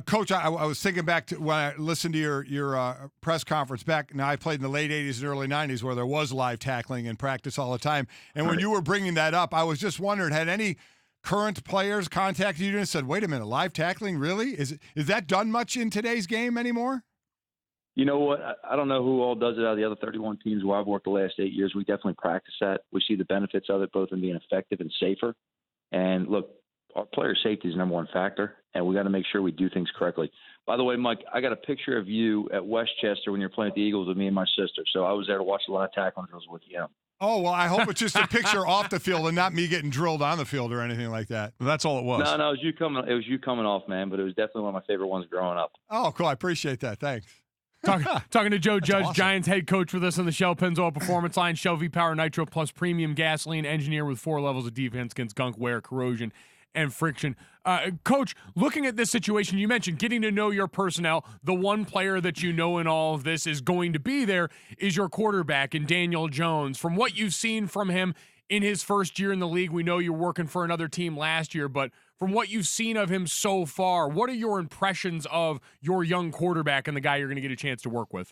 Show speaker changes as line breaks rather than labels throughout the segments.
Coach, I was thinking back to when I listened to your press conference back. Now, I played in the late 80s and early 90s where there was live tackling in practice all the time. And when you were bringing that up, I was just wondering, had any current players contacted you and said, wait a minute, live tackling, really? Is that done much in today's game anymore?
You know what? I don't know who all does it out of the other 31 teams where I've worked the last 8 years. We definitely practice that. We see the benefits of it, both in being effective and safer. And look, our player safety is the number one factor, and we got to make sure we do things correctly. By the way, Mike, I got a picture of you at Westchester when you're playing with the Eagles with me and my sister. So I was there to watch a lot of tackling drills with you.
Oh, well, I hope it's just a picture off the field and not me getting drilled on the field or anything like that.
That's all it was.
No, it was you coming off, man, but it was definitely one of my favorite ones growing up.
Oh, cool. I appreciate that. Thanks.
Talking to Joe Judge,
awesome.
Giants head coach with us on the Shell Pennzoil Performance Line. Shell V-Power Nitro Plus Premium Gasoline, engineer with 4 levels of defense against gunk, wear, corrosion, and friction. Coach, looking at this situation, you mentioned getting to know your personnel. The one player that you know in all of this is going to be there is your quarterback in Daniel Jones. From what you've seen from him in his first year in the league, we know you're working for another team last year, but from what you've seen of him so far, what are your impressions of your young quarterback and the guy you're going to get a chance to work with?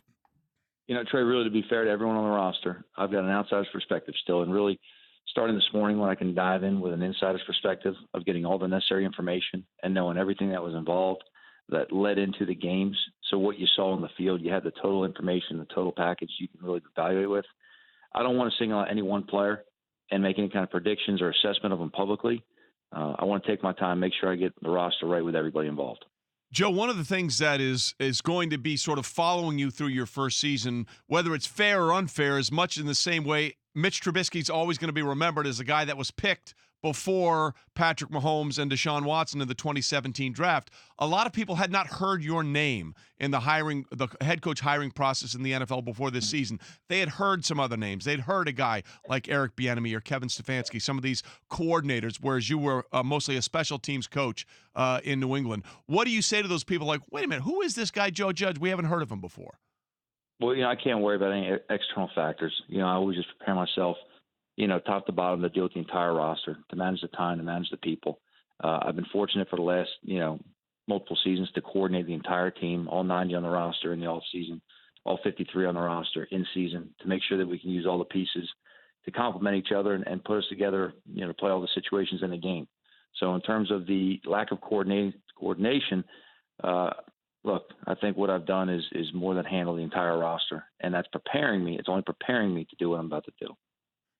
You know, Trey, really, to be fair to everyone on the roster, I've got an outsider's perspective still, and really starting this morning when I can dive in with an insider's perspective of getting all the necessary information and knowing everything that was involved that led into the games. So what you saw on the field, you had the total information, the total package you can really evaluate with. I don't want to single out any one player and make any kind of predictions or assessment of them publicly. I want to take my time, make sure I get the roster right with everybody involved.
Joe, one of the things that is going to be sort of following you through your first season, whether it's fair or unfair, is much in the same way Mitch Trubisky's always going to be remembered as a guy that was picked before Patrick Mahomes and Deshaun Watson in the 2017 draft. A lot of people had not heard your name in the head coach hiring process in the NFL before this season. They had heard some other names. They'd heard a guy like Eric Bieniemy or Kevin Stefanski, some of these coordinators, whereas you were mostly a special teams coach in New England. What do you say to those people like, wait a minute, who is this guy Joe Judge? We haven't heard of him before.
Well, I can't worry about any external factors. I always just prepare myself, top to bottom to deal with the entire roster, to manage the time, to manage the people. I've been fortunate for the last, multiple seasons to coordinate the entire team, all 90 on the roster in the off season, all 53 on the roster in season, to make sure that we can use all the pieces to complement each other and put us together, to play all the situations in the game. So in terms of the lack of coordination, look, I think what I've done is more than handle the entire roster, and that's preparing me. It's only preparing me to do what I'm about to do.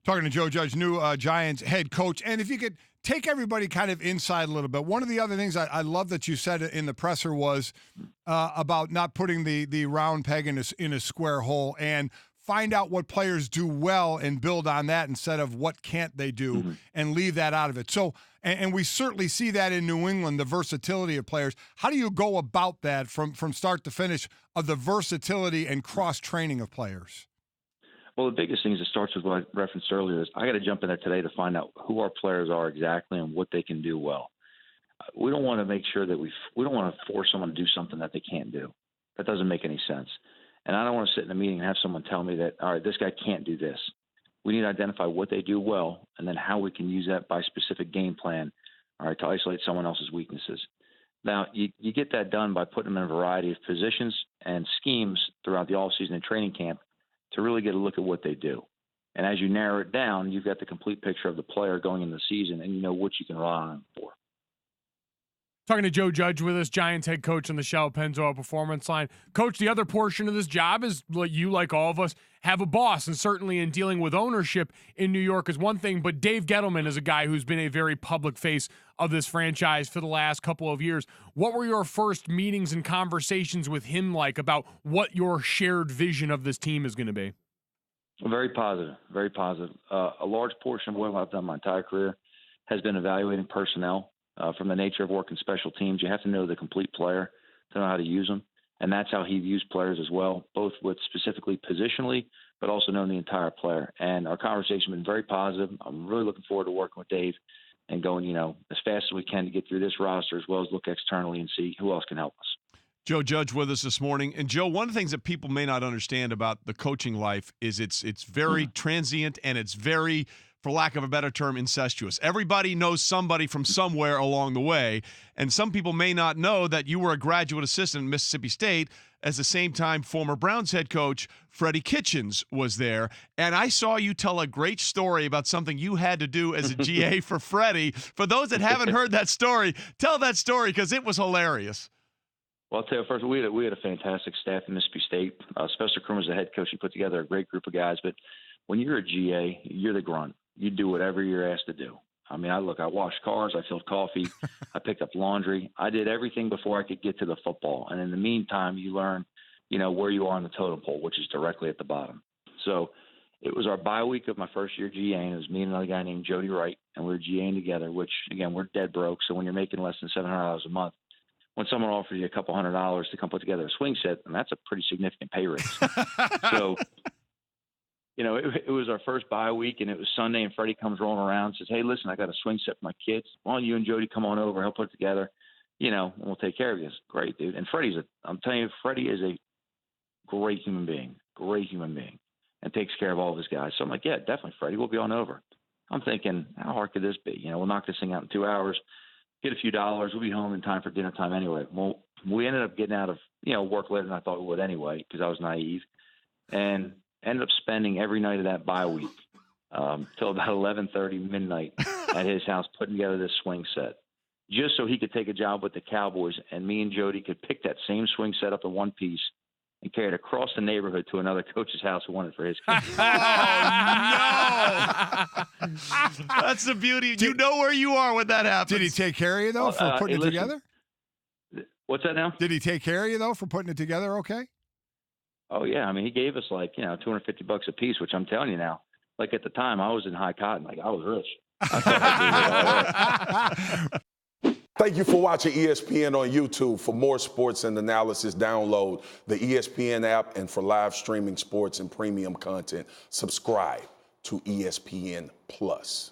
Talking to Joe Judge, new Giants head coach. And if you could take everybody kind of inside a little bit, one of the other things I love that you said in the presser was about not putting the round peg in a square hole, and find out what players do well and build on that instead of what can't they do and leave that out of it. So, and we certainly see that in New England, the versatility of players. How do you go about that from start to finish of the versatility and cross-training of players?
Well, the biggest thing is it starts with what I referenced earlier is I got to jump in there today to find out who our players are exactly and what they can do well. We don't want to make sure that we don't want to force someone to do something that they can't do. That doesn't make any sense. And I don't want to sit in a meeting and have someone tell me that, all right, this guy can't do this. We need to identify what they do well and then how we can use that by specific game plan, all right, to isolate someone else's weaknesses. Now, you get that done by putting them in a variety of positions and schemes throughout the offseason and training camp to really get a look at what they do. And as you narrow it down, you've got the complete picture of the player going into the season, and you know what you can rely on him for.
Talking to Joe Judge with us, Giants head coach on the Shell Pennzoil Performance Line. Coach, the other portion of this job is you, like all of us, have a boss, and certainly in dealing with ownership in New York is one thing, but Dave Gettleman is a guy who's been a very public face of this franchise for the last couple of years. What were your first meetings and conversations with him like about what your shared vision of this team is going to be?
Very positive, very positive. A large portion of what I've done my entire career has been evaluating personnel. From the nature of working special teams, you have to know the complete player to know how to use them. And that's how he views players as well, both with specifically positionally, but also knowing the entire player. And our conversation has been very positive. I'm really looking forward to working with Dave and going, as fast as we can to get through this roster, as well as look externally and see who else can help us.
Joe Judge with us this morning. And Joe, one of the things that people may not understand about the coaching life is it's very transient, and it's very for lack of a better term, incestuous. Everybody knows somebody from somewhere along the way, and some people may not know that you were a graduate assistant at Mississippi State. At the same time, former Browns head coach Freddie Kitchens was there, and I saw you tell a great story about something you had to do as a GA for Freddie. For those that haven't heard that story, tell that story because it was hilarious.
Well, I'll tell you first, we had a fantastic staff in Mississippi State. Spencer Krum was the head coach. He put together a great group of guys. But when you're a GA, you're the grunt. You do whatever you're asked to do. I mean, I washed cars, I filled coffee, I picked up laundry. I did everything before I could get to the football. And in the meantime, you learn, where you are on the totem pole, which is directly at the bottom. So it was our bye week of my first year GA, and it was me and another guy named Jody Wright, and we were GAing together, which, again, we're dead broke. So when you're making less than $700 a month, when someone offers you a couple $100 to come put together a swing set, and that's a pretty significant pay raise. So it was our first bye week, and it was Sunday, and Freddie comes rolling around and says, hey, listen, I got a swing set for my kids. Why don't you and Jody come on over? He'll put it together, and we'll take care of you. It's great, dude. And I'm telling you, Freddie is a great human being, and takes care of all of his guys. So I'm like, yeah, definitely, Freddie, we'll be on over. I'm thinking, how hard could this be? We'll knock this thing out in 2 hours, get a few dollars. We'll be home in time for dinner time anyway. Well, we ended up getting out of, work later than I thought we would anyway because I was naive. And ended up spending every night of that bye week till about 11:30 midnight at his house putting together this swing set just so he could take a job with the Cowboys and me and Jody could pick that same swing set up in one piece and carry it across the neighborhood to another coach's house who wanted it for his kids.
Oh, no. That's the beauty. You know where you are when that happens.
Did he take care of you, though, for putting it together?
What's that now?
Did he take care of you, though, for putting it together okay?
Oh, yeah. I mean, he gave us $250 a piece, which I'm telling you now, at the time I was in high cotton. I was rich.
Thank you for watching ESPN on YouTube. For more sports and analysis, download the ESPN app, and for live streaming sports and premium content, subscribe to ESPN Plus.